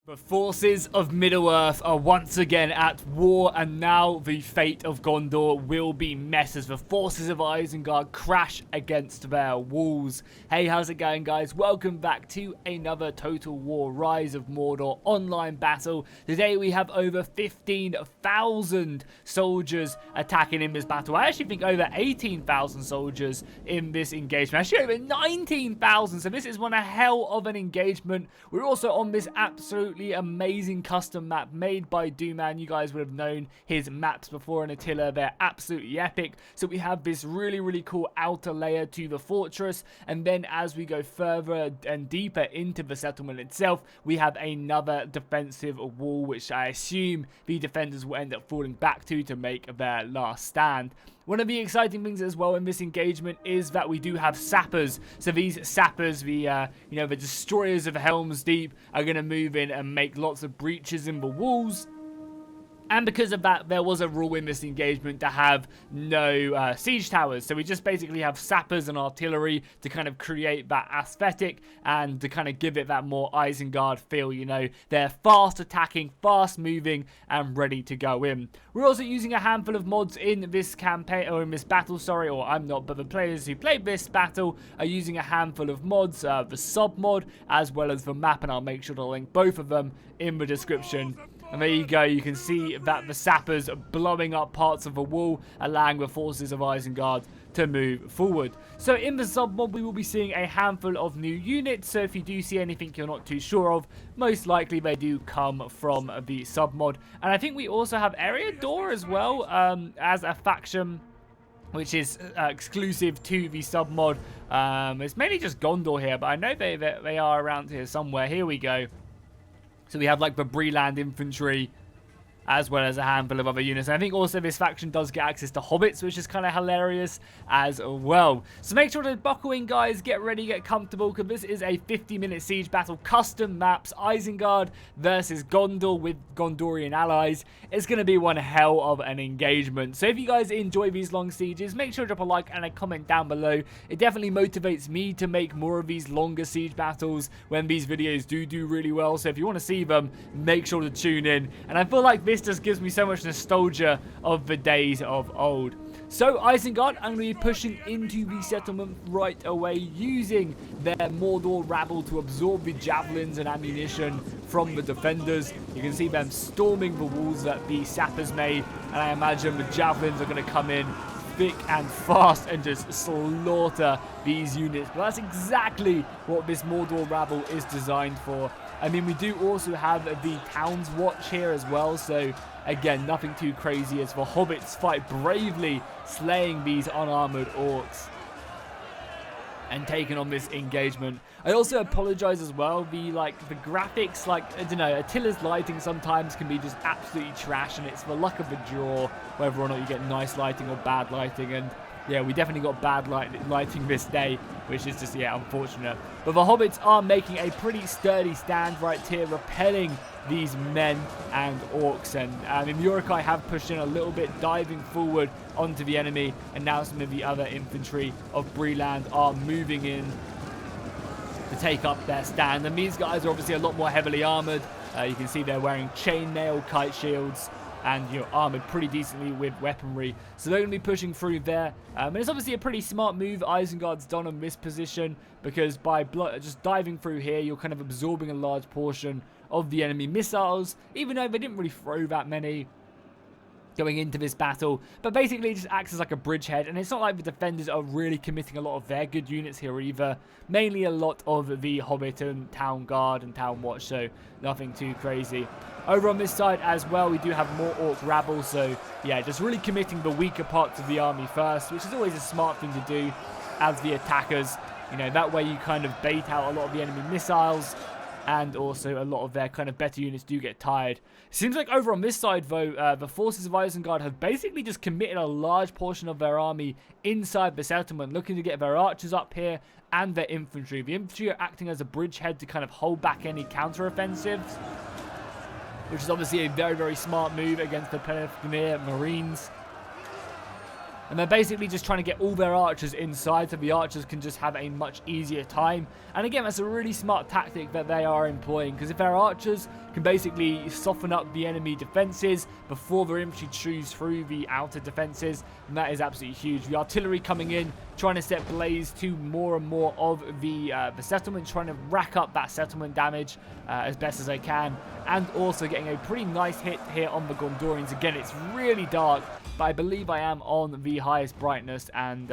The forces of Middle-earth are once again at war, and now the fate of Gondor will be met as the forces of Isengard crash against their walls. Hey, how's it going, guys? Welcome back to another Total War Rise of Mordor online battle. Today we have over 15,000 soldiers attacking in this battle. I actually think over 18,000 soldiers in this engagement. Actually over 19,000, so this is one hell of an engagement. We're also on this absolutely amazing custom map made by Dooman. You guys would have known his maps before in Attila. They're absolutely epic. So we have this really cool outer layer to the fortress, and then as we go further and deeper into the settlement itself, we have another defensive wall, which I assume the defenders will end up falling back to make their last stand. One of the exciting things as well in this engagement is that we do have Sappers. So these Sappers, the destroyers of Helm's Deep, are going to move in and make lots of breaches in the walls. And because of that, there was a rule in this engagement to have no siege towers. So we just basically have sappers and artillery to kind of create that aesthetic and to kind of give it that more Isengard feel, you know. They're fast attacking, fast moving, and ready to go in. We're also using a handful of mods in this campaign, or in this battle, sorry, or I'm not, but the players who played this battle are using a handful of mods, the sub mod, as well as the map, and I'll make sure to link both of them in the description. And there you go, you can see that the sappers are blowing up parts of the wall, allowing the forces of Isengard to move forward. So in the sub-mod, we will be seeing a handful of new units, so if you do see anything you're not too sure of, most likely they do come from the sub-mod. And I think we also have Area Door as well, as a faction, which is exclusive to the sub-mod. It's mainly just Gondor here, but I know they are around here somewhere. Here we go. So we have like the Breland Infantry, as well as a handful of other units. And I think also this faction does get access to hobbits, which is kind of hilarious as well. So make sure to buckle in, guys. Get ready, get comfortable, because this is a 50-minute siege battle. Custom maps, Isengard versus Gondor with Gondorian allies. It's going to be one hell of an engagement. So if you guys enjoy these long sieges, make sure to drop a like and a comment down below. It definitely motivates me to make more of these longer siege battles when these videos do really well. So if you want to see them, make sure to tune in. And I feel like this just gives me so much nostalgia of the days of old. So Isengard, I'm going to be pushing into the settlement right away, using their Mordor rabble to absorb the javelins and ammunition from the defenders. You can see them storming the walls that the sappers made, and I imagine the javelins are going to come in thick and fast and just slaughter these units. But that's exactly what this Mordor rabble is designed for. I mean, we do also have the Town's Watch here as well, so again, nothing too crazy as the hobbits fight bravely, slaying these unarmored orcs and taking on this engagement. I also apologize as well, the graphics, I don't know, Attila's lighting sometimes can be just absolutely trash, and it's the luck of the draw whether or not you get nice lighting or bad lighting. And yeah, we definitely got bad lighting this day, which is just, yeah, unfortunate. But the hobbits are making a pretty sturdy stand right here, repelling these men and orcs. And the Uruk-hai have pushed in a little bit, diving forward onto the enemy. And now some of the other infantry of Breland are moving in to take up their stand. And these guys are obviously a lot more heavily armored. You can see they're wearing chainmail kite shields, and, you know, armored pretty decently with weaponry. So they're going to be pushing through there. And it's obviously a pretty smart move Isengard's done on this position, because by just diving through here, you're kind of absorbing a large portion of the enemy missiles, even though they didn't really throw that many going into this battle. But basically it just acts as like a bridgehead, and it's not like the defenders are really committing a lot of their good units here either. Mainly a lot of the Hobbit and Town Guard and Town Watch, so nothing too crazy. Over on this side as well, we do have more orc rabble, so yeah, just really committing the weaker parts of the army first, which is always a smart thing to do as the attackers. You know, that way you kind of bait out a lot of the enemy missiles, and also a lot of their kind of better units do get tired. Seems like over on this side, though, the forces of Isengard have basically just committed a large portion of their army inside the settlement, looking to get their archers up here and their infantry. The infantry are acting as a bridgehead to kind of hold back any counter-offensives, which is obviously a very smart move against the Pelennor Marines. And they're basically just trying to get all their archers inside so the archers can just have a much easier time. And again, that's a really smart tactic that they are employing, because if their archers can basically soften up the enemy defenses before their infantry chews through the outer defenses, and that is absolutely huge. The artillery coming in, trying to set blaze to more and more of the settlement, trying to rack up that settlement damage as best as they can, and also getting a pretty nice hit here on the Gondorians. Again, it's really dark, but I believe I am on the highest brightness and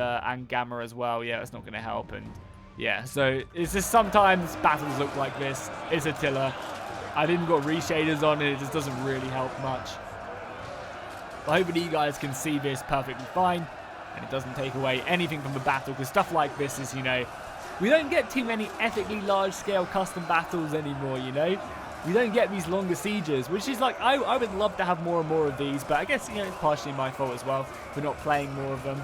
gamma as well. Yeah, that's not going to help. And yeah, so it's just sometimes battles look like this. It's Attila. I've even got reshaders on, and it just doesn't really help much. But hopefully you guys can see this perfectly fine, and it doesn't take away anything from the battle, because stuff like this is, you know, we don't get too many ethically large-scale custom battles anymore, you know? We don't get these longer sieges, which is like, I would love to have more and more of these, but I guess, you know, it's partially my fault as well for not playing more of them.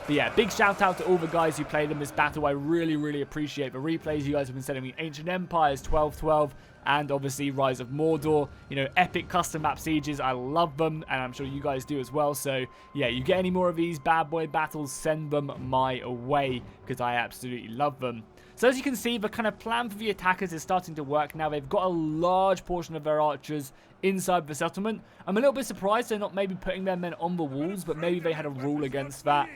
But yeah, big shout out to all the guys who played in this battle. I really, really appreciate the replays you guys have been sending me. Ancient Empires, 1212, and obviously Rise of Mordor. You know, epic custom map sieges. I love them, and I'm sure you guys do as well. So yeah, you get any more of these bad boy battles, send them my way, because I absolutely love them. So as you can see, the kind of plan for the attackers is starting to work now. They've got a large portion of their archers inside the settlement. I'm a little bit surprised they're not maybe putting their men on the walls, but maybe they had a rule against that.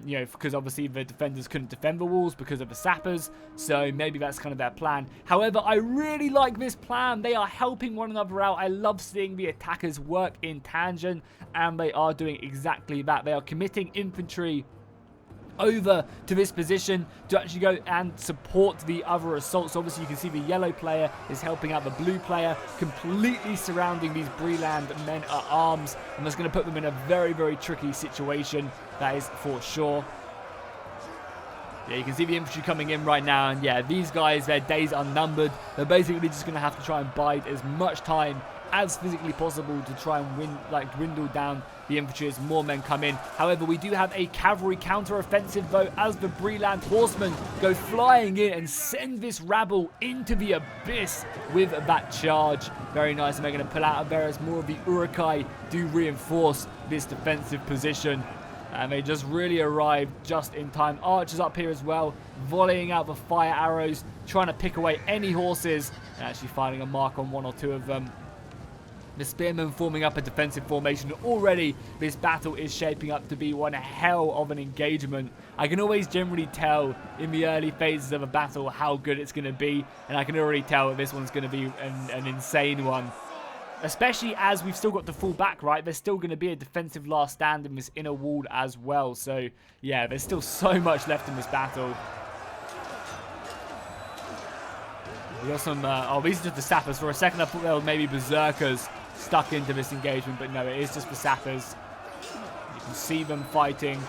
You know, because obviously the defenders couldn't defend the walls because of the sappers, so maybe that's kind of their plan. However, I really like this plan. They are helping one another out. I love seeing the attackers work in tangent, and they are doing exactly that. They are committing infantry over to this position to actually go and support the other assaults. Obviously, you can see the yellow player is helping out the blue player, completely surrounding these Breland men-at-arms, and that's going to put them in a very, very tricky situation. That is for sure. Yeah, you can see the infantry coming in right now, and yeah, these guys, their days are numbered. They're basically just going to have to try and bide as much time as physically possible to try and dwindle down the infantry as more men come in. However, we do have a cavalry counter-offensive though, as the Breland horsemen go flying in and send this rabble into the abyss with that charge. Very nice, and they're going to pull out of there as more of the Urukai do reinforce this defensive position. And they just really arrived just in time. Archers up here as well, volleying out the fire arrows, trying to pick away any horses, and actually finding a mark on one or two of them. The spearmen forming up a defensive formation. Already, this battle is shaping up to be one hell of an engagement. I can always generally tell in the early phases of a battle how good it's going to be, and I can already tell that this one's going to be an insane one. Especially as we've still got the full back, right? There's still going to be a defensive last stand in this inner wall as well. So, yeah, there's still so much left in this battle. We got some... oh, these are just the sappers. For a second, I thought they were maybe berserkers stuck into this engagement. But no, it is just the sappers. You can see them fighting.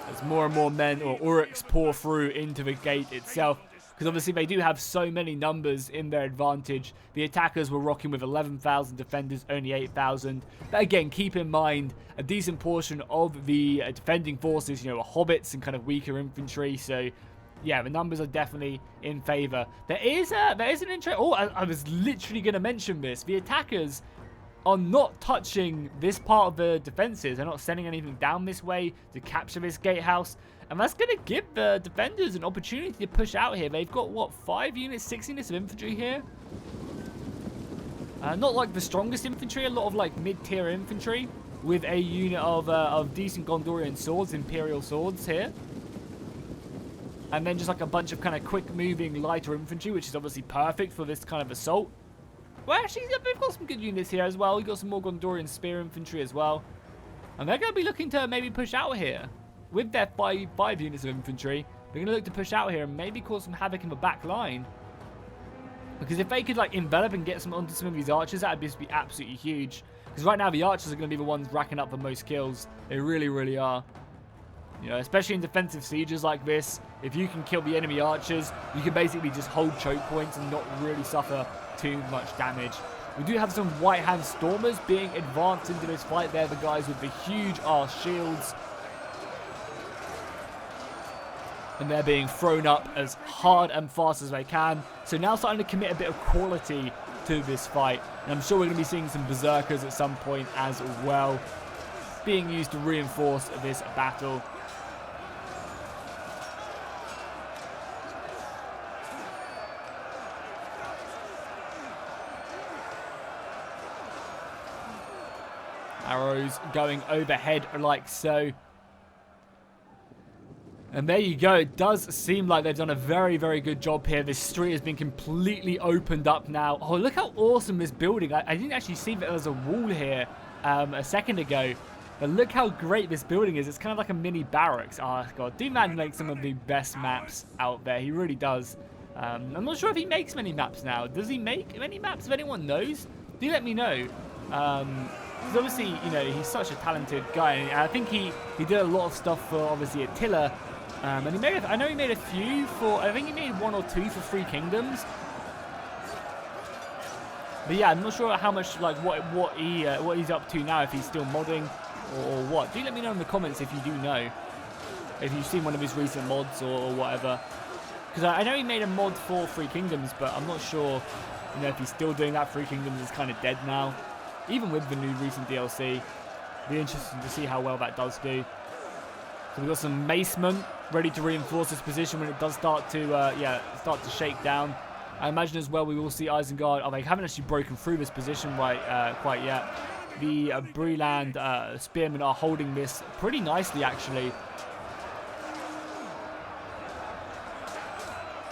As more and more men, or Uruks, pour through into the gate itself. Because obviously they do have so many numbers in their advantage. The attackers were rocking with 11,000 defenders, only 8,000. But again, keep in mind, a decent portion of the defending forces, you know, are hobbits and kind of weaker infantry. So, yeah, the numbers are definitely in favour. There is an interest... Oh, I was literally going to mention this. The attackers are not touching this part of the defences. They're not sending anything down this way to capture this gatehouse. And that's going to give the defenders an opportunity to push out here. They've got, what, 5 units, 6 units of infantry here? Not like the strongest infantry, a lot of like mid-tier infantry with a unit of decent Gondorian swords, Imperial swords here. And then just like a bunch of kind of quick-moving lighter infantry, which is obviously perfect for this kind of assault. Well, actually, they've got some good units here as well. We've got some more Gondorian spear infantry as well. And they're going to be looking to maybe push out here. With their 5 units of infantry, they're going to look to push out here and maybe cause some havoc in the back line. Because if they could like envelop and get onto some of these archers, that would just be absolutely huge. Because right now the archers are going to be the ones racking up the most kills. They really, really are. You know, especially in defensive sieges like this, if you can kill the enemy archers, you can basically just hold choke points and not really suffer too much damage. We do have some White Hand Stormers being advanced into this fight. They're the guys with the huge arse shields. And they're being thrown up as hard and fast as they can. So now starting to commit a bit of quality to this fight. And I'm sure we're going to be seeing some berserkers at some point as well, being used to reinforce this battle. Arrows going overhead like so. And there you go. It does seem like they've done a very, very good job here. This street has been completely opened up now. Oh, look how awesome this building. I didn't actually see that there was a wall here a second ago. But look how great this building is. It's kind of like a mini barracks. Oh, God. D-Man makes some of the best maps out there. He really does. I'm not sure if he makes many maps now. Does he make many maps? If anyone knows, do let me know. Because obviously, you know, he's such a talented guy. And I think he did a lot of stuff for, obviously, Attila. And he made, I know he made a few for, I think he made 1 or 2 for Three Kingdoms. But yeah, I'm not sure how much, like, what he's up to now, if he's still modding or what. Do let me know in the comments if you do know. If you've seen one of his recent mods or whatever. Because I know he made a mod for Three Kingdoms, but I'm not sure, you know, if he's still doing that. Three Kingdoms is kind of dead now. Even with the new recent DLC. Be interesting to see how well that does do. So we've got some macemen ready to reinforce this position when it does start to, start to shake down. I imagine as well we will see Isengard. Oh, they haven't actually broken through this position quite yet. The Breland spearmen are holding this pretty nicely, actually.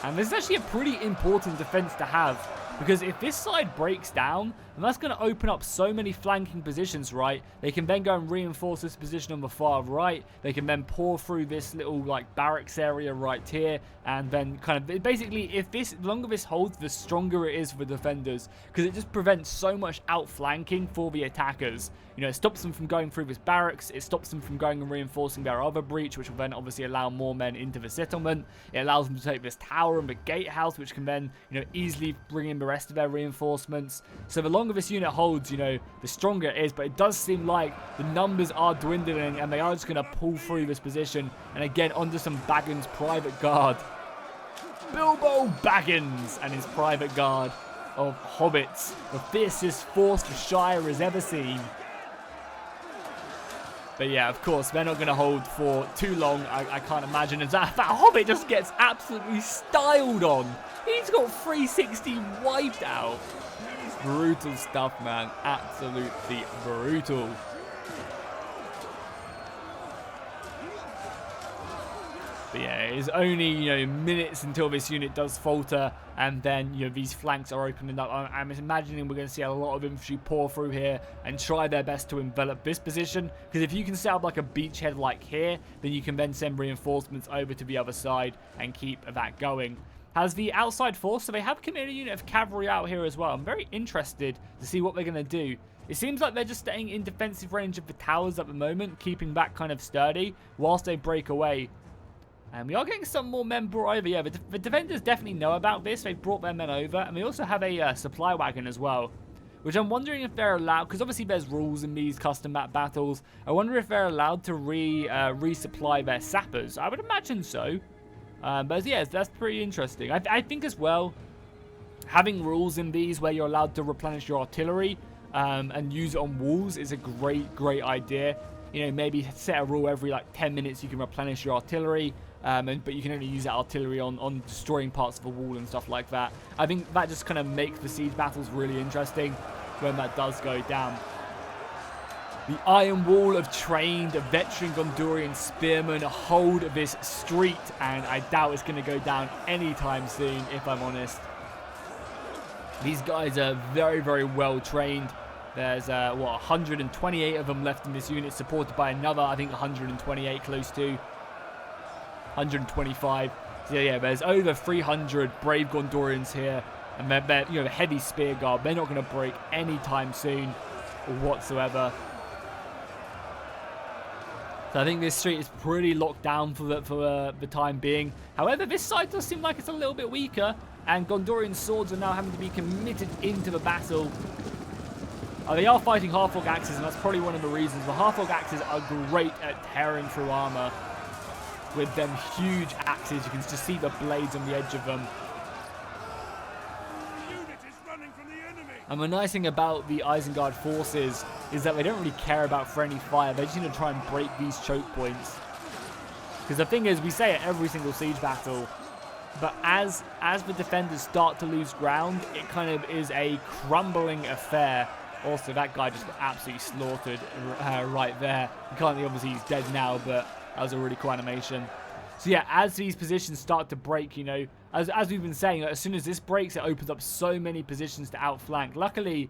And this is actually a pretty important defense to have. Because if this side breaks down, then that's going to open up so many flanking positions, right? They can then go and reinforce this position on the far right. They can then pour through this little, like, barracks area right here. And then kind of, basically, the longer this holds, the stronger it is for the defenders. Because it just prevents so much outflanking for the attackers. You know, it stops them from going through this barracks. It stops them from going and reinforcing their other breach, which will then obviously allow more men into the settlement. It allows them to take this tower and the gatehouse, which can then, you know, easily bring in the rest of their reinforcements. So the longer this unit holds, you know, the stronger it is. But it does seem like the numbers are dwindling and they are just going to pull through this position. And again, onto some Baggins private guard. Bilbo Baggins and his private guard of hobbits. The fiercest force the Shire has ever seen. But yeah, of course, they're not going to hold for too long, I can't imagine. And that hobbit just gets absolutely styled on. He's got 360 wiped out. Brutal stuff, man. Absolutely brutal. But yeah, it's only, you know, minutes until this unit does falter, and then, you know, these flanks are opening up. I'm imagining we're going to see a lot of infantry pour through here and try their best to envelop this position, because if you can set up like a beachhead like here, then you can then send reinforcements over to the other side and keep that going. Has the outside force, so they have committed a unit of cavalry out here as well. I'm very interested to see what they're going to do. It seems like they're just staying in defensive range of the towers at the moment, keeping that kind of sturdy whilst they break away. And we are getting some more men brought over. Yeah, the defenders definitely know about this. They've brought their men over. And we also have a supply wagon as well. Which I'm wondering if they're allowed, because obviously there's rules in these custom map battles. I wonder if they're allowed to resupply their sappers. I would imagine so. But yeah, that's pretty interesting. I think as well, having rules in these where you're allowed to replenish your artillery and use it on walls is a great idea. You know, maybe set a rule every like 10 minutes you can replenish your artillery. But you can only use that artillery on destroying parts of the wall and stuff like that. I think that just kind of makes the siege battles really interesting when that does go down. The Iron Wall of trained veteran Gondorian spearmen hold this street, and I doubt it's going to go down anytime soon, if I'm honest. These guys are very well trained. There's, 128 of them left in this unit, supported by another, I think, 128 close to. 125. So yeah, there's over 300 brave Gondorians here, and they're you know, heavy spear guard. They're not going to break anytime soon whatsoever. So I think this street is pretty locked down for the time being. However, this side does seem like it's a little bit weaker, and Gondorian swords are now having to be committed into the battle. They are fighting half-orc axes, and that's probably one of the reasons. The half-orc axes are great at tearing through armor. With them huge axes, you can just see the blades on the edge of them. The unit is running from the enemy. And the nice thing about the Isengard forces is that they don't really care about friendly fire. They just need to try and break these choke points. Because the thing is, we say it every single siege battle, but as the defenders start to lose ground, it kind of is a crumbling affair. Also, that guy just got absolutely slaughtered right there. Currently, obviously, he's dead now, but that was a really cool animation. So yeah, as these positions start to break, you know, as we've been saying, as soon as this breaks, it opens up so many positions to outflank. Luckily,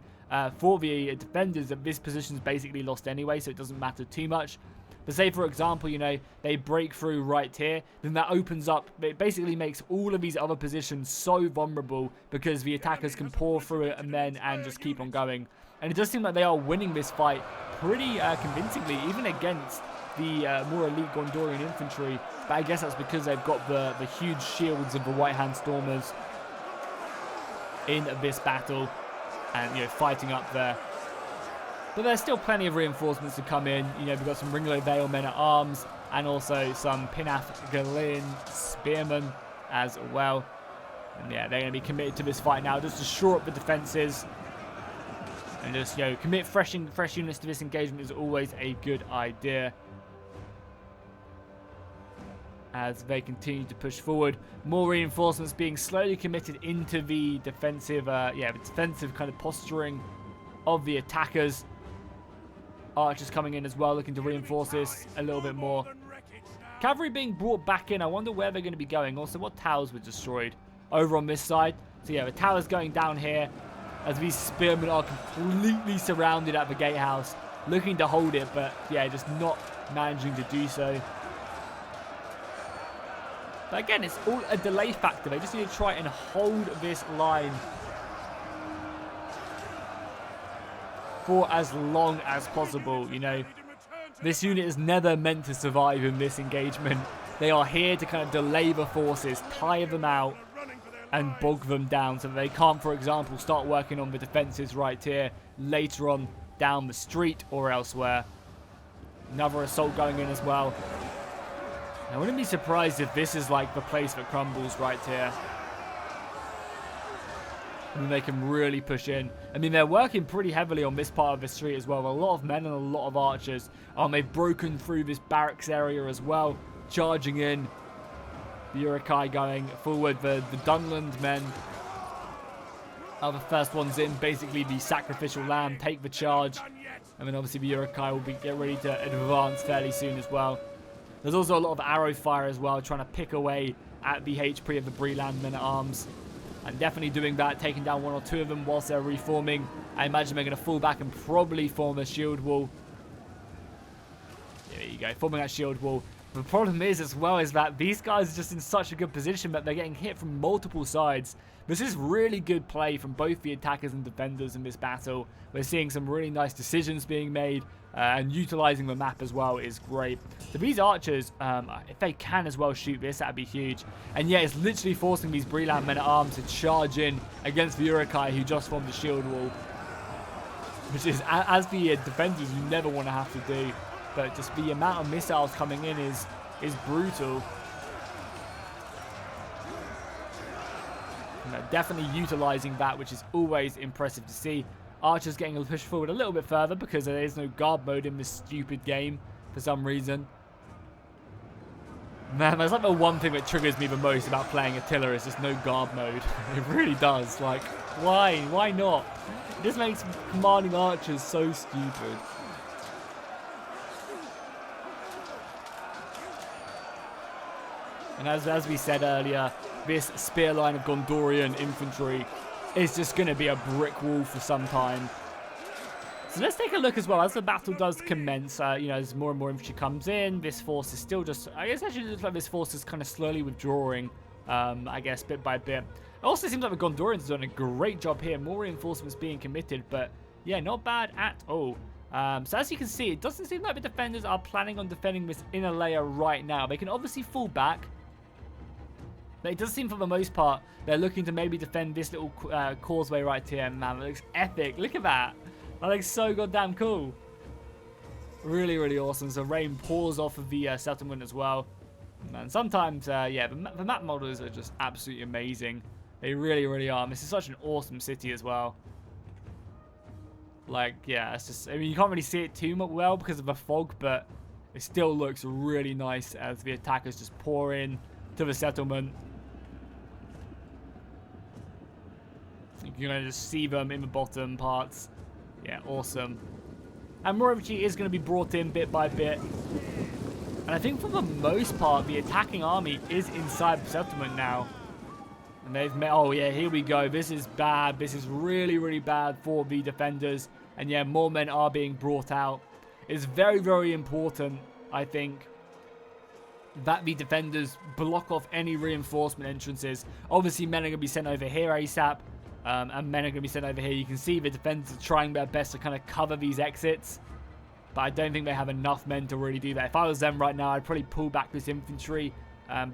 for the defenders, this position's basically lost anyway, so it doesn't matter too much. But say, for example, you know, they break through right here, then that opens up, it basically makes all of these other positions so vulnerable because the attackers can pour through it and just keep on going. And it does seem like they are winning this fight pretty convincingly, even against the more elite Gondorian infantry. But I guess that's because they've got the huge shields of the White Hand Stormers in this battle and, you know, fighting up there. But there's still plenty of reinforcements to come in. You know, we've got some Ringlow Vale men-at-arms and also some Pinath Galin spearmen as well. And yeah, they're going to be committed to this fight now just to shore up the defenses. And just, you know, commit fresh units to this engagement is always a good idea. As they continue to push forward, more reinforcements being slowly committed into the defensive, defensive kind of posturing of the attackers. Archers coming in as well, looking to reinforce this a little bit more. Cavalry being brought back in. I wonder where they're going to be going. Also, what towers were destroyed over on this side. So yeah, the towers going down here as these spearmen are completely surrounded at the gatehouse, looking to hold it, but yeah, just not managing to do so. But again, it's all a delay factor. They just need to try and hold this line for as long as possible. You know, this unit is never meant to survive in this engagement. They are here to kind of delay the forces, tire them out, and bog them down so that they can't, for example, start working on the defenses right here later on down the street or elsewhere. Another assault going in as well. I wouldn't be surprised if this is like the place that crumbles right here. And they can really push in. I mean, they're working pretty heavily on this part of the street as well. A lot of men and a lot of archers. They've broken through this barracks area as well, charging in. The Uruk-hai going forward. The Dunland men are the first ones in. Basically, the sacrificial lamb take the charge. And then obviously the Uruk-hai will get ready to advance fairly soon as well. There's also a lot of arrow fire as well, trying to pick away at the HP of the Breland men-at-arms. And definitely doing that, taking down one or two of them whilst they're reforming. I imagine they're going to fall back and probably form a shield wall. There you go, forming that shield wall. The problem is as well is that these guys are just in such a good position that they're getting hit from multiple sides. This is really good play from both the attackers and defenders in this battle. We're seeing some really nice decisions being made, and utilizing the map as well is great. So these archers, if they can as well shoot this, that'd be huge. And yeah, it's literally forcing these Breland men-at-arms to charge in against the Uruk-hai who just formed the shield wall. Which is, as the defenders, you never want to have to do. But just the amount of missiles coming in is brutal. And they're definitely utilizing that, which is always impressive to see. Archers getting pushed forward a little bit further because there is no guard mode in this stupid game for some reason. Man, that's like the one thing that triggers me the most about playing Attila is just no guard mode. It really does. Like, why? Why not? It just makes commanding archers so stupid. And as we said earlier, this spear line of Gondorian infantry is just going to be a brick wall for some time. So let's take a look as well. As the battle does commence, you know, as more and more infantry comes in, this force is still just... I guess actually it looks like this force is kind of slowly withdrawing, I guess, bit by bit. It also seems like the Gondorians have done a great job here. More reinforcements being committed, but yeah, not bad at all. So as you can see, it doesn't seem like the defenders are planning on defending this inner layer right now. They can obviously fall back. But it does seem for the most part they're looking to maybe defend this little causeway right here. Man, that looks epic. Look at that. That looks so goddamn cool. Really, really awesome. So rain pours off of the settlement as well. And sometimes, yeah, the map models are just absolutely amazing. They really, really are. And this is such an awesome city as well. Like, yeah, it's just, I mean, you can't really see it too much well because of the fog, but it still looks really nice as the attackers just pour in to the settlement. You're going to just see them in the bottom parts. Yeah, awesome. And more infantry is going to be brought in bit by bit. And I think for the most part, the attacking army is inside the settlement now. And they've met, oh yeah, here we go. This is bad. This is really, really bad for the defenders. And yeah, more men are being brought out. It's very, very important, I think, that the defenders block off any reinforcement entrances. Obviously, men are going to be sent over here ASAP. And men are going to be sent over here. You can see the defenders are trying their best to kind of cover these exits. But I don't think they have enough men to really do that. If I was them right now, I'd probably pull back this infantry.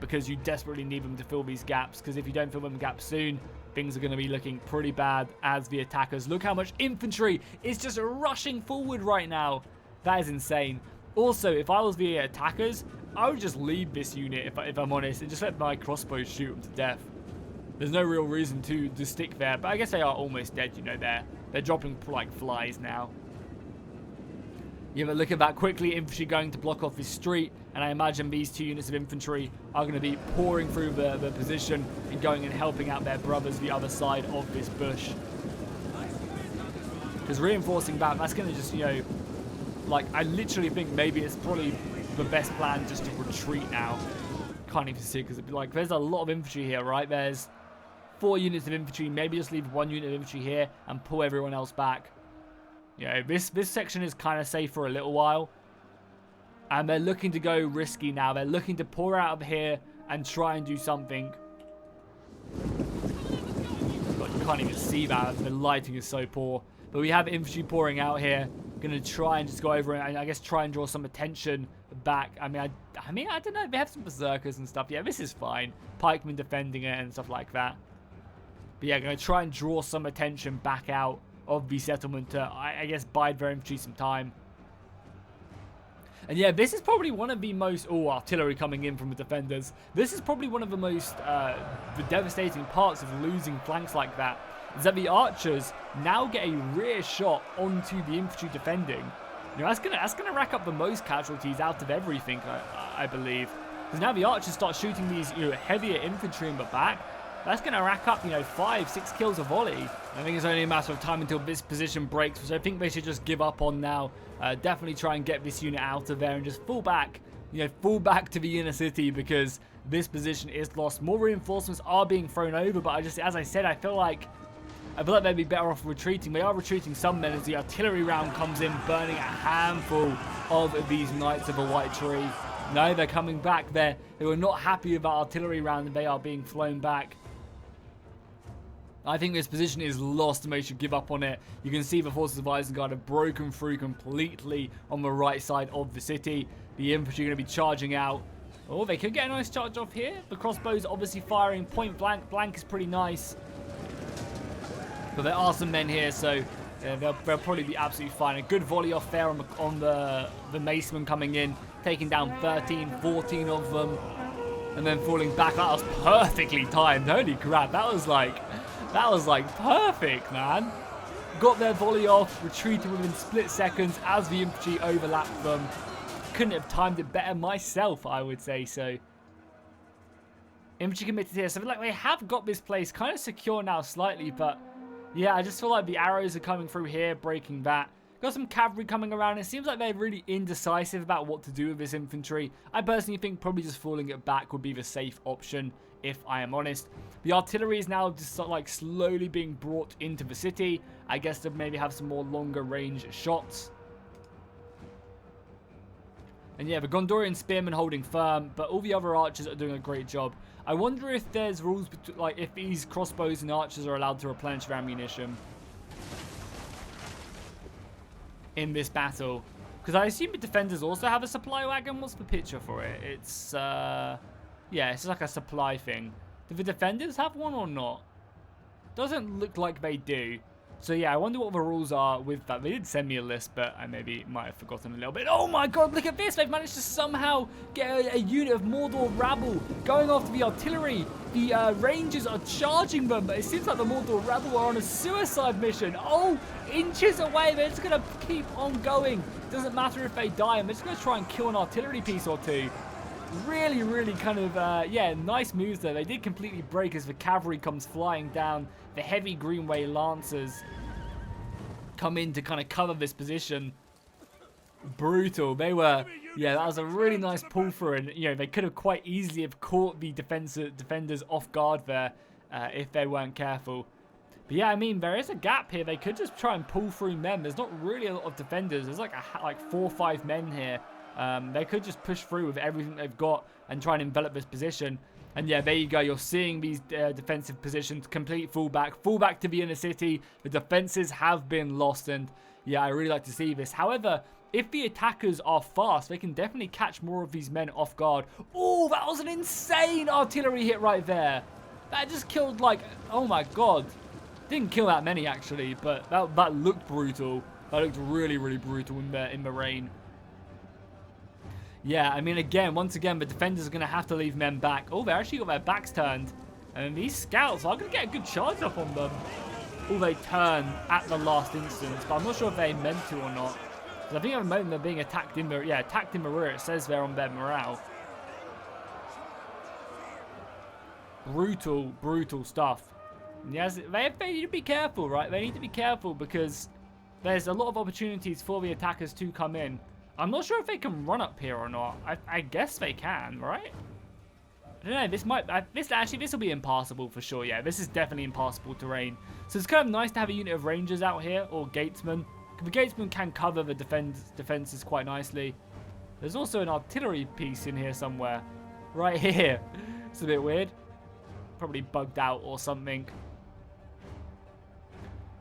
Because you desperately need them to fill these gaps. Because if you don't fill them gaps soon, things are going to be looking pretty bad as the attackers. Look how much infantry is just rushing forward right now. That is insane. Also, if I was the attackers, I would just leave this unit, if I'm honest, and just let my crossbows shoot them to death. There's no real reason to stick there. But I guess they are almost dead, you know, they're dropping like flies now. Yeah, but look at that. Quickly, infantry going to block off this street. And I imagine these two units of infantry are going to be pouring through the position and going and helping out their brothers the other side of this bush. Because reinforcing that's going to just, you know, like, I literally think maybe it's probably the best plan just to retreat now. Can't even see it because, like, there's a lot of infantry here, right? There's 4 units of infantry. Maybe just leave 1 unit of infantry here and pull everyone else back. You know, this section is kind of safe for a little while. And they're looking to go risky now. They're looking to pour out of here and try and do something. God, you can't even see that. The lighting is so poor. But we have infantry pouring out here. Going to try and just go over and I guess try and draw some attention back. I mean, I don't know. They have some berserkers and stuff. Yeah, this is fine. Pikemen defending it and stuff like that. But yeah, going to try and draw some attention back out of the settlement to, I guess, bide their infantry some time. And yeah, this is probably one of the most... Oh, artillery coming in from the defenders. This is probably one of the most the devastating parts of losing flanks like that. Is that the archers now get a rear shot onto the infantry defending. You know, that's gonna rack up the most casualties out of everything, I believe. Because now the archers start shooting these, you know, heavier infantry in the back. That's going to rack up, you know, 5-6 kills a volley. I think it's only a matter of time until this position breaks, which I think they should just give up on now. Definitely try and get this unit out of there and just fall back, you know, fall back to the inner city because this position is lost. More reinforcements are being thrown over, but as I said, I feel like they'd be better off retreating. They are retreating some men as the artillery round comes in, burning a handful of these Knights of the White Tree. No, they're coming back. They were not happy about artillery round and they are being flown back. I think this position is lost and they should give up on it. You can see the forces of Isengard have broken through completely on the right side of the city. The infantry are going to be charging out. Oh, they could get a nice charge off here. The crossbows obviously firing point blank. Blank is pretty nice. But there are some men here, so they'll probably be absolutely fine. A good volley off there on the macemen coming in, taking down 13, 14 of them. And then falling back. That was perfectly timed. Holy crap, that was like perfect, man. Got their volley off, retreated within split seconds as the infantry overlapped them. Couldn't have timed it better myself, I would say so. Infantry committed here, so I feel like they have got this place kind of secure now slightly, but yeah, I just feel like the arrows are coming through here, breaking that. Got some cavalry coming around. It seems like they're really indecisive about what to do with this infantry. I personally think probably just falling it back would be the safe option, if I am honest. The artillery is now just sort of like slowly being brought into the city. I guess to maybe have some more longer range shots. And yeah, the Gondorian spearmen holding firm, but all the other archers are doing a great job. I wonder if there's rules, like if these crossbows and archers are allowed to replenish their ammunition in this battle. Because I assume the defenders also have a supply wagon. What's the picture for it? It's, yeah, it's like a supply thing. Do the defenders have one or not? Doesn't look like they do. So yeah, I wonder what the rules are with that. They did send me a list, but I maybe might have forgotten a little bit. Oh my god, look at this! They've managed to somehow get a unit of Mordor rabble going after the artillery. The Rangers are charging them, but it seems like the Mordor rabble are on a suicide mission. Oh, inches away. They're just going to keep on going. Doesn't matter if they die. I'm just going to try and kill an artillery piece or two. Really, really kind of, yeah, nice moves there. They did completely break as the cavalry comes flying down. The heavy Greenway Lancers come in to kind of cover this position. Brutal. They were, yeah, that was a really nice pull through. And, you know, they could have quite easily have caught the defenders off guard there if they weren't careful. But yeah, I mean, there is a gap here. They could just try and pull through men. There's not really a lot of defenders. There's like 4 or 5 men here. They could just push through with everything they've got and try and envelop this position. And yeah, there you go. You're seeing these defensive positions. Complete fullback to the inner city. The defenses have been lost, and yeah, I really like to see this. However, if the attackers are fast, they can definitely catch more of these men off guard. Oh, that was an insane artillery hit right there. That just killed, like, oh my god. Didn't kill that many actually, but that looked brutal. That looked really, really brutal in the rain. Yeah, I mean, once again, the defenders are going to have to leave men back. Oh, they actually got their backs turned. And these scouts are going to get a good charge up on them. Oh, they turn at the last instance. But I'm not sure if they meant to or not. Because I think at the moment they're being attacked in the, yeah, attacked in the rear. It says there on their morale. Brutal, brutal stuff. And yes, they need to be careful, right? They need to be careful because there's a lot of opportunities for the attackers to come in. I'm not sure if they can run up here or not. I guess they can, right? I don't know. This will be impassable for sure. Yeah, this is definitely impassable terrain. So it's kind of nice to have a unit of rangers out here or gatesmen. The gatesmen can cover the defenses quite nicely. There's also an artillery piece in here somewhere, right here. It's a bit weird. Probably bugged out or something.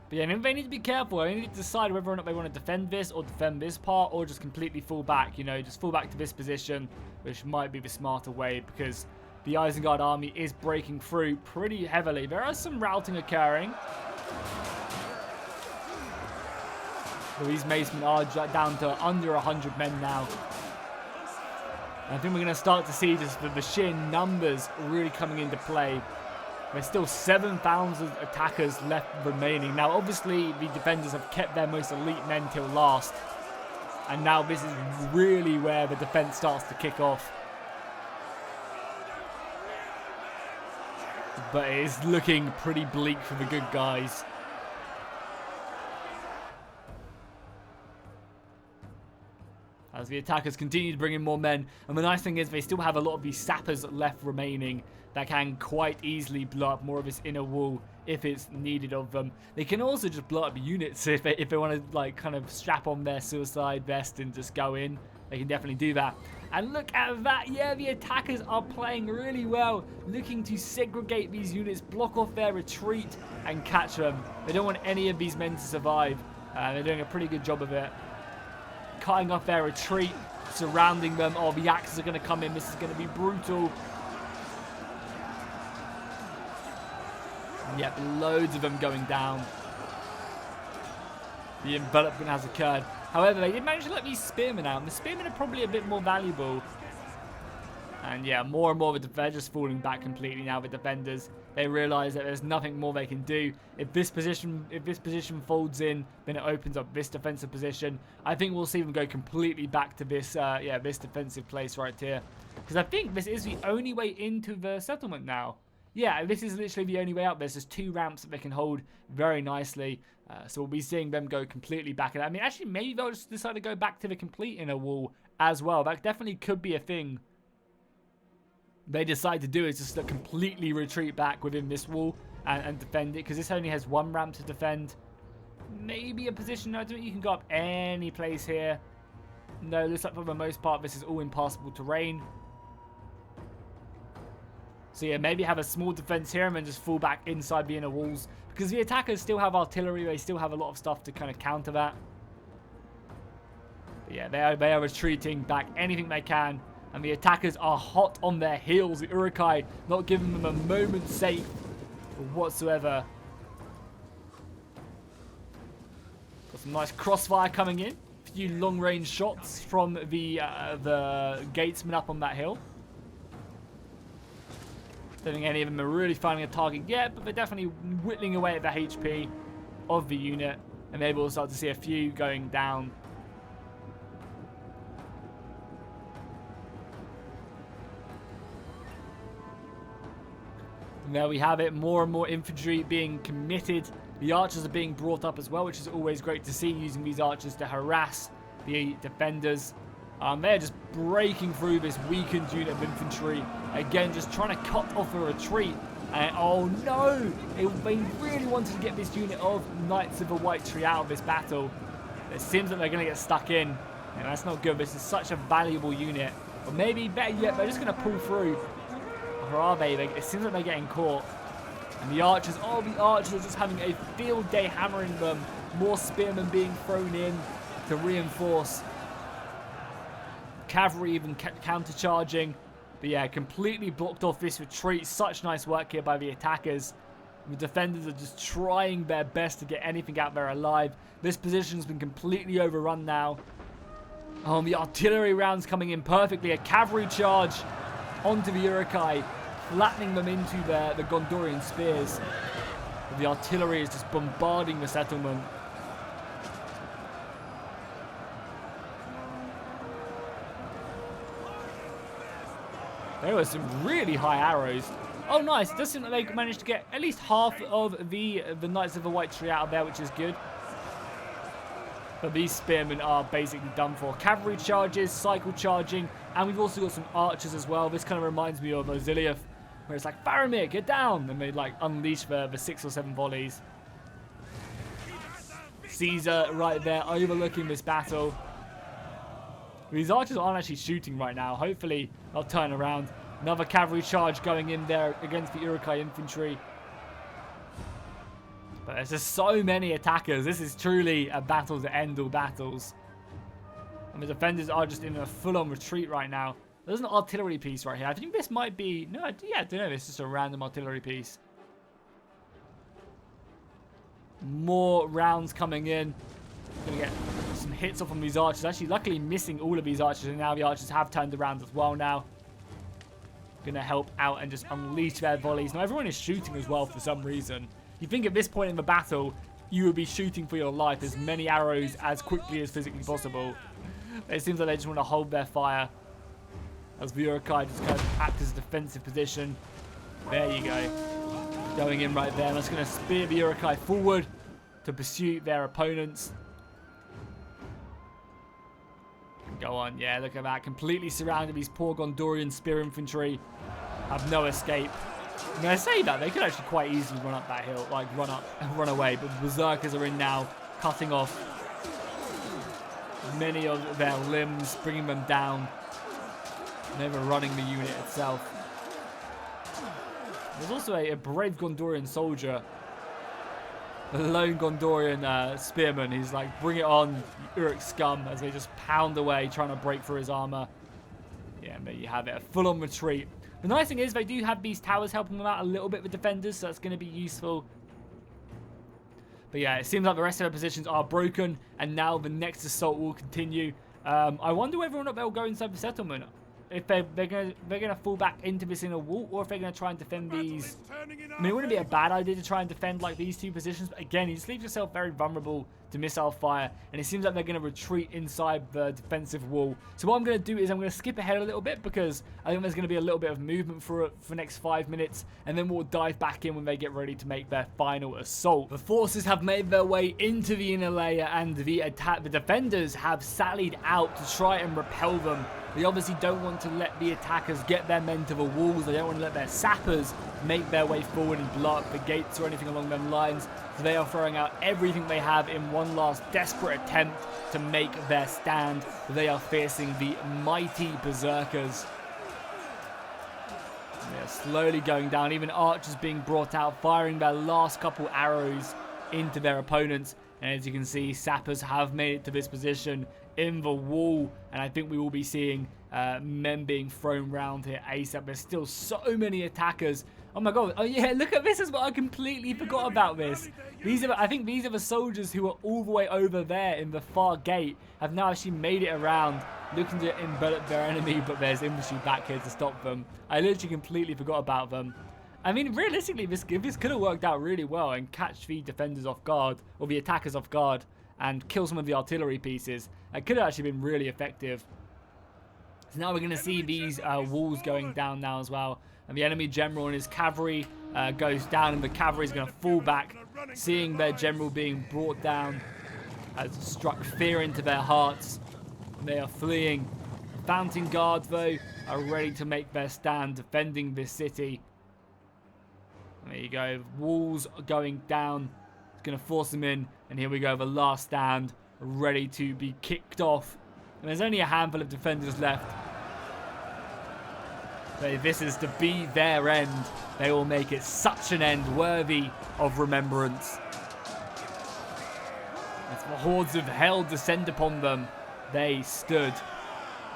But yeah, they need to be careful. They need to decide whether or not they want to defend this or defend this part or just completely fall back, you know, just fall back to this position, which might be the smarter way because the Isengard army is breaking through pretty heavily. There are some routing occurring. But these macemen are down to under 100 men now. And I think we're going to start to see just the sheer numbers really coming into play. There's still 7,000 attackers left remaining. Now, obviously, the defenders have kept their most elite men till last. And now this is really where the defense starts to kick off. But it is looking pretty bleak for the good guys. As the attackers continue to bring in more men. And the nice thing is they still have a lot of these sappers left remaining that can quite easily blow up more of this inner wall if it's needed of them. They can also just blow up units if they want to, like, kind of strap on their suicide vest and just go in. They can definitely do that. And look at that. Yeah, the attackers are playing really well. Looking to segregate these units, block off their retreat and catch them. They don't want any of these men to survive. They're doing a pretty good job of it. Cutting off their retreat, surrounding them. Oh, the axes are going to come in. This is going to be brutal. Yep, loads of them going down. The envelopment has occurred. However, they did manage to let these spearmen out. And the spearmen are probably a bit more valuable. And yeah, more and more they're just falling back completely now. The defenders, they realise that there's nothing more they can do. If this position folds in, then it opens up this defensive position. I think we'll see them go completely back to this, this defensive place right here. Because I think this is the only way into the settlement now. Yeah, this is literally the only way up. There's just 2 ramps that they can hold very nicely. So we'll be seeing them go completely back. And I mean, actually, maybe they'll just decide to go back to the complete inner wall as well. That definitely could be a thing they decide to do, is just completely retreat back within this wall and defend it. Because this only has 1 ramp to defend. Maybe a position. I don't think you can go up any place here. No, looks like for the most part, this is all impassable terrain. So yeah, maybe have a small defense here and then just fall back inside the inner walls. Because the attackers still have artillery. They still have a lot of stuff to kind of counter that. But yeah, they are retreating back anything they can. And the attackers are hot on their heels. The Uruk-hai not giving them a moment's safe whatsoever. some nice crossfire coming in. A few long-range shots from the gatesmen up on that hill. Don't think any of them are really finding a target yet, but they're definitely whittling away at the HP of the unit. And maybe we'll start to see a few going down. And there we have it. More and more infantry being committed. The archers are being brought up as well, which is always great to see, using these archers to harass the defenders. They're just breaking through this weakened unit of infantry. Again, just trying to cut off a retreat. And oh no! They really wanted to get this unit of Knights of the White Tree out of this battle. It seems that they're going to get stuck in. And that's not good. This is such a valuable unit. Or maybe, better yet, they're just going to pull through. Or are they? It seems like they're getting caught. And the archers, oh, the archers are just having a field day hammering them. More spearmen being thrown in to reinforce. Cavalry even counter-charging. But yeah, completely blocked off this retreat. Such nice work here by the attackers. The defenders are just trying their best to get anything out there alive. This position's been completely overrun now. Oh, the artillery rounds coming in perfectly. A cavalry charge onto the Uruk-hai, flattening them into the Gondorian spears. But the artillery is just bombarding the settlement. There were some really high arrows. Oh, nice. It does seem like they managed to get at least half of the Knights of the White Tree out of there, which is good. But these spearmen are basically done for. Cavalry charges, cycle charging, and we've also got some archers as well. This kind of reminds me of Oziliath, where it's like, Faramir, get down! And they like unleash the 6 or 7 volleys. Caesar right there overlooking this battle. These archers aren't actually shooting right now. Hopefully, they'll turn around. Another cavalry charge going in there against the Uruk-hai infantry. But there's just so many attackers. This is truly a battle to end all battles. And the defenders are just in a full-on retreat right now. There's an artillery piece right here. I think this might be... No, yeah, I don't know. This is just a random artillery piece. More rounds coming in. Gonna get some hits off on these archers. Actually, luckily missing all of these archers, and now the archers have turned around as well now. Gonna help out and just unleash their volleys. Now everyone is shooting as well for some reason. You think at this point in the battle, you would be shooting for your life, as many arrows as quickly as physically possible. It seems like they just want to hold their fire. As the Uruk-hai just kind of act as a defensive position. There you go. Going in right there. That's going to spear the Uruk-hai forward to pursue their opponents. Go on, yeah, look at that. Completely surrounded. These poor Gondorian spear infantry have no escape. I'm going to say that. They could actually quite easily run up that hill, like run up and run away. But the Berserkers are in now, cutting off many of their limbs, bringing them down. And overrunning the unit itself. There's also a brave Gondorian soldier. A lone Gondorian spearman. He's like, bring it on, Uruk scum, as they just pound away, trying to break through his armor. Yeah, and there you have it. A full-on retreat. The nice thing is they do have these towers helping them out a little bit with defenders, so that's going to be useful. But yeah, it seems like the rest of their positions are broken, and now the next assault will continue. I wonder whether or not they'll go inside the settlement. If they're gonna fall back into this inner wall, or if they're gonna try and defend these. I mean, it wouldn't be a bad idea to try and defend like these two positions, but again, you just leave yourself very vulnerable to missile fire, and it seems like they're gonna retreat inside the defensive wall. So what I'm gonna do is I'm gonna skip ahead a little bit, because I think there's gonna be a little bit of movement for the next 5 minutes, and then we'll dive back in when they get ready to make their final assault. The forces have made their way into the inner layer, and the defenders have sallied out to try and repel them. They obviously don't want to let the attackers get their men to the walls. They don't want to let their sappers make their way forward and blow up the gates or anything along them lines. So they are throwing out everything they have in one last desperate attempt to make their stand. They are facing the mighty Berserkers. They're slowly going down. Even archers being brought out, firing their last couple arrows into their opponents. And as you can see, sappers have made it to this position in the wall, and I think we will be seeing men being thrown around here ASAP. There's still so many attackers Oh my god. Oh yeah, look at this as well. I completely forgot about this. I think these are the soldiers who are all the way over there in the far gate. Have now actually made it around, looking to envelop their enemy, but there's infantry back here to stop them. I literally completely forgot about them. I mean, realistically, this could have worked out really well and catch the defenders off guard, or the attackers off guard, and kill some of the artillery pieces. It could have actually been really effective. So now we're going to see these walls going down now as well. And the enemy general and his cavalry goes down, and the cavalry is going to fall back, seeing their general being brought down, has struck fear into their hearts. They are fleeing. The Fountain Guard, though, are ready to make their stand, defending this city. There you go. Walls going down. It's going to force them in. And here we go. The last stand ready to be kicked off. And there's only a handful of defenders left. But this is to be their end. They will make it such an end worthy of remembrance. As the hordes of hell descend upon them, they stood.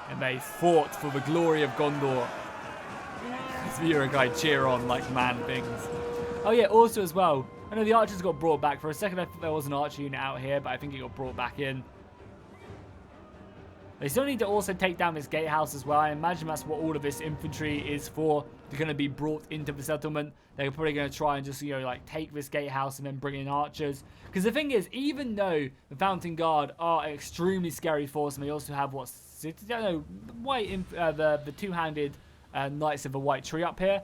And they fought for the glory of Gondor. The Uruguay cheer on like man things. Oh yeah, also as well, I know the archers got brought back. For a second I thought there was an archer unit out here, but I think it got brought back in. They still need to also take down this gatehouse as well. I imagine that's what all of this infantry is for. They're going to be brought into the settlement. They're probably going to try and just, like take this gatehouse and then bring in archers. Because the thing is, even though the Fountain Guard are an extremely scary force, and they also have the two-handed Knights of the White Tree up here.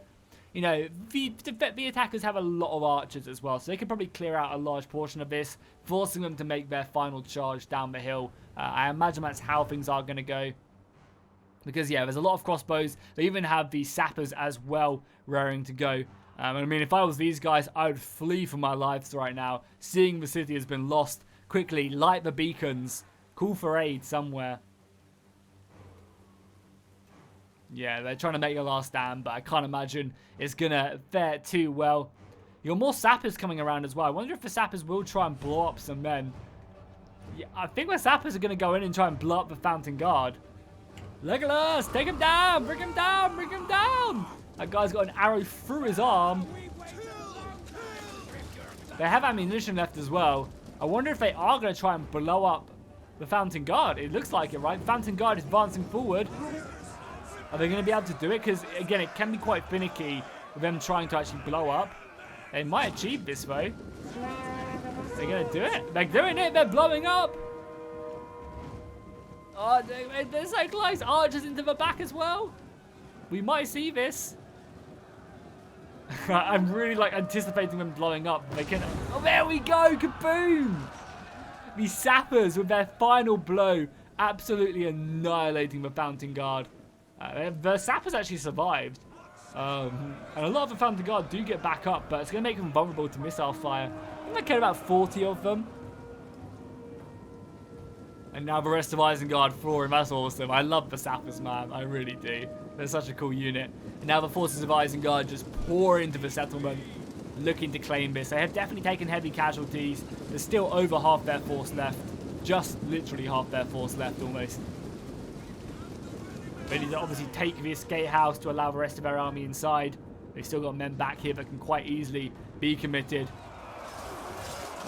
The attackers have a lot of archers as well, so they could probably clear out a large portion of this, forcing them to make their final charge down the hill. I imagine that's how things are going to go. Because, yeah, there's a lot of crossbows. They even have the Sappers as well, raring to go. I mean, if I was these guys, I would flee for my lives right now. Seeing the city has been lost, quickly light the beacons, call for aid somewhere. Yeah, they're trying to make a last stand, but I can't imagine it's going to fare too well. You got more Sappers coming around as well. I wonder if the Sappers will try and blow up some men. Yeah, I think the Sappers are going to go in and try and blow up the Fountain Guard. Legolas, take him down! Bring him down! Bring him down! That guy's got an arrow through his arm. They have ammunition left as well. I wonder if they are going to try and blow up the Fountain Guard. It looks like it, right? Fountain Guard is advancing forward. Are they going to be able to do it? Because, again, it can be quite finicky with them trying to actually blow up. They might achieve this, though. They're going to do it. They're doing it. They're blowing up. Oh, they're so close. Archers into the back as well. We might see this. I'm really, anticipating them blowing up. They can... Oh, there we go. Kaboom. The Sappers, with their final blow, absolutely annihilating the Fountain Guard. The Sappers actually survived. And a lot of the Fountain Guard do get back up, but it's going to make them vulnerable to missile fire. I think I care about 40 of them. And now the rest of Isengard flooring. That's awesome. I love the Sappers, man. I really do. They're such a cool unit. And now the forces of Isengard just pour into the settlement, looking to claim this. They have definitely taken heavy casualties. There's still over half their force left. Just literally half their force left, almost. They need to obviously take this gatehouse to allow the rest of their army inside. They've still got men back here that can quite easily be committed.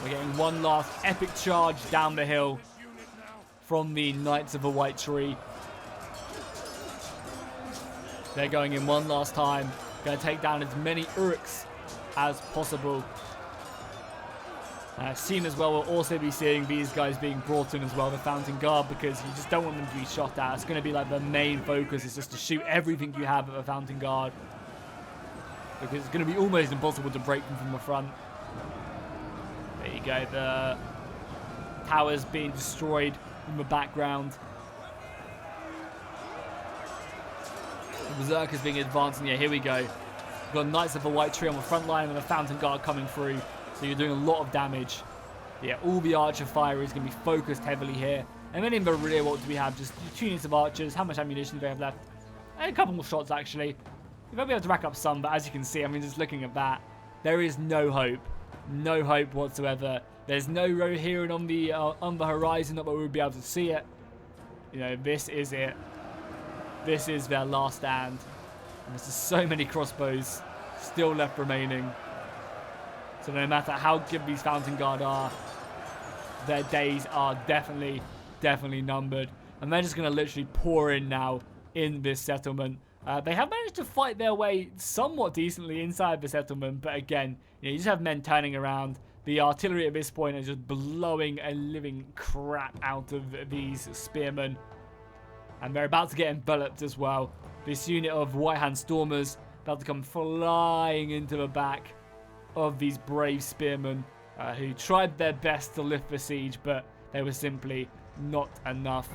We're getting one last epic charge down the hill from the Knights of the White Tree. They're going in one last time. Going to take down as many Uruks as possible. Soon as well, we'll also be seeing these guys being brought in as well, the Fountain Guard, because you just don't want them to be shot at. It's going to be like the main focus is just to shoot everything you have at the Fountain Guard, because it's going to be almost impossible to break them from the front. There you go, the towers being destroyed in the background. The Berserkers being advanced, and yeah, here we go. We've got Knights of the White Tree on the front line and the Fountain Guard coming through. So you're doing a lot of damage. Yeah, all the archer fire is going to be focused heavily here. And then in the rear, what do we have? Just 2 units of archers. How much ammunition do they have left? And a couple more shots, actually. We might be able to rack up some, but as you can see, I mean, just looking at that, there is no hope. No hope whatsoever. There's no Rohirrim on the horizon, not that we'll be able to see it. This is it. This is their last stand. And there's just so many crossbows. still left remaining. So no matter how good these Fountain Guard are, their days are definitely numbered. And they're just going to literally pour in now in this settlement. They have managed to fight their way somewhat decently inside the settlement. But again, you just have men turning around. The artillery at this point is just blowing a living crap out of these spearmen. And they're about to get enveloped as well. This unit of White Hand Stormers about to come flying into the back of these brave spearmen who tried their best to lift the siege, but they were simply not enough.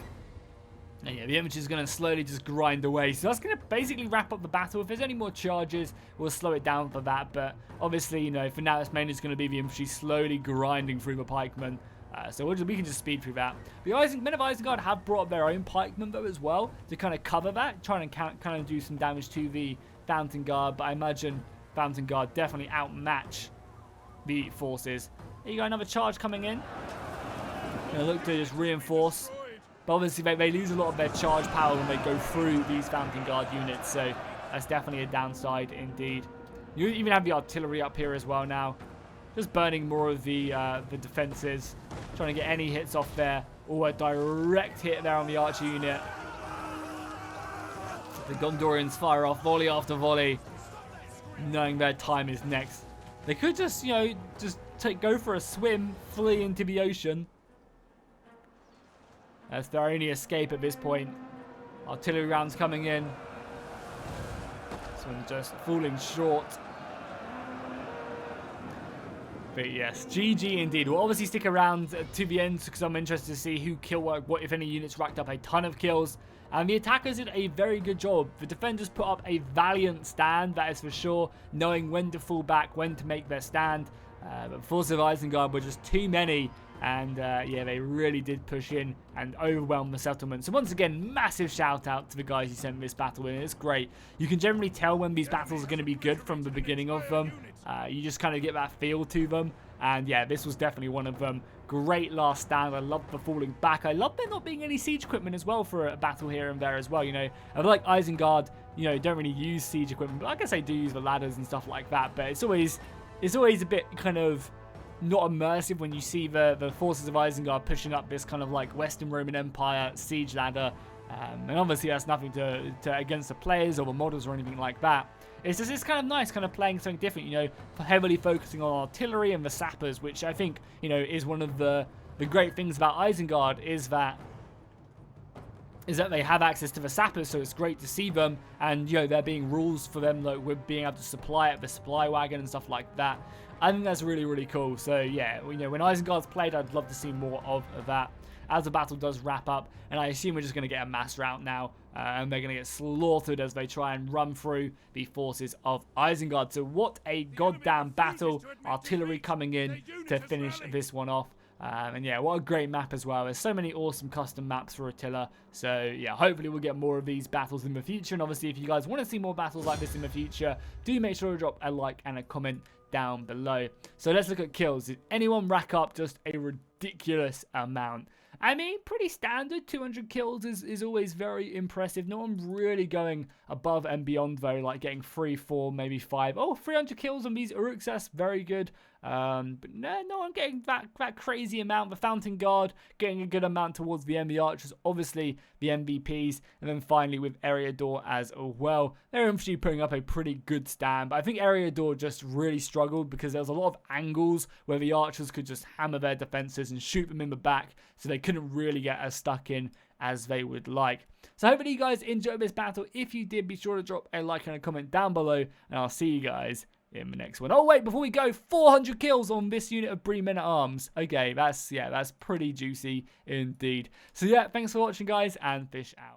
And yeah, the infantry is going to slowly just grind away. So that's going to basically wrap up the battle. If there's any more charges, we'll slow it down for that. But obviously, you know, for now, it's mainly just going to be the infantry slowly grinding through the pikemen. So we can just speed through that. The men of Isengard have brought up their own pikemen, though, as well, to kind of cover that, trying to kind of do some damage to the Fountain Guard. But I imagine Fountain Guard definitely outmatch the forces. Here you go, another charge coming in. Going to look to just reinforce. But obviously, they lose a lot of their charge power when they go through these Fountain Guard units. So that's definitely a downside indeed. You even have the artillery up here as well now. Just burning more of the defenses. Trying to get any hits off there. Or a direct hit there on the archer unit. The Gondorians fire off volley after volley, knowing their time is next. They could just, you know, go for a swim, flee into the ocean. That's their only escape at this point. Artillery rounds coming in. This one just falling short. But yes, GG indeed. We'll obviously stick around to the end because I'm interested to see who what if any units racked up a ton of kills. And the attackers did a very good job. The defenders put up a valiant stand, that is for sure, knowing when to fall back, when to make their stand. But Forces of Isengard were just too many. And yeah, they really did push in and overwhelm the settlement. So once again, massive shout out to the guys who sent this battle in. It's great. You can generally tell when these battles are going to be good from the beginning of them. You just kind of get that feel to them. And yeah, this was definitely one of them. Great last stand. I love the falling back. I love there not being any siege equipment as well for a battle here and there as well. You know, I feel like Isengard, you know, don't really use siege equipment. But I guess they do use the ladders and stuff like that. But it's always a bit kind of not immersive when you see the Forces of Isengard pushing up this kind of like Western Roman Empire siege ladder. And obviously that's nothing to against the players or the models or anything like that. It's kind of nice, kind of playing something different, you know, heavily focusing on artillery and the Sappers, which I think, you know, is one of the great things about Isengard is that they have access to the Sappers, so it's great to see them, and, you know, there being rules for them, like, with being able to supply at the supply wagon and stuff like that. I think that's really, really cool. So, yeah, you know, when Isengard's played, I'd love to see more of that as the battle does wrap up, and I assume we're just going to get a mass rout now, and they're going to get slaughtered as they try and run through the Forces of Isengard. So what a goddamn battle. Artillery coming in to finish this one off. And yeah, what a great map as well. There's so many awesome custom maps for Attila. So yeah, hopefully we'll get more of these battles in the future. And obviously, if you guys want to see more battles like this in the future, do make sure to drop a like and a comment down below. So let's look at kills. Did anyone rack up just a ridiculous amount? I mean, pretty standard. 200 kills is always very impressive. No one really going above and beyond, though, like getting 3, 4, maybe 5. Oh, 300 kills on these Uruks, that's very good. But no one getting that crazy amount. The Fountain Guard getting a good amount towards the end. The Archers, obviously, the MVPs. And then finally with Eriador as well. Their infantry putting up a pretty good stand. But I think Eriador just really struggled because there was a lot of angles where the Archers could just hammer their defenses and shoot them in the back. So they couldn't really get as stuck in as they would like. So hopefully you guys enjoyed this battle. If you did, be sure to drop a like and a comment down below. And I'll see you guys in the next one. Oh wait, before we go, 400 kills on this unit of Bree men at arms. Okay, that's pretty juicy indeed. So yeah, thanks for watching guys, and fish out.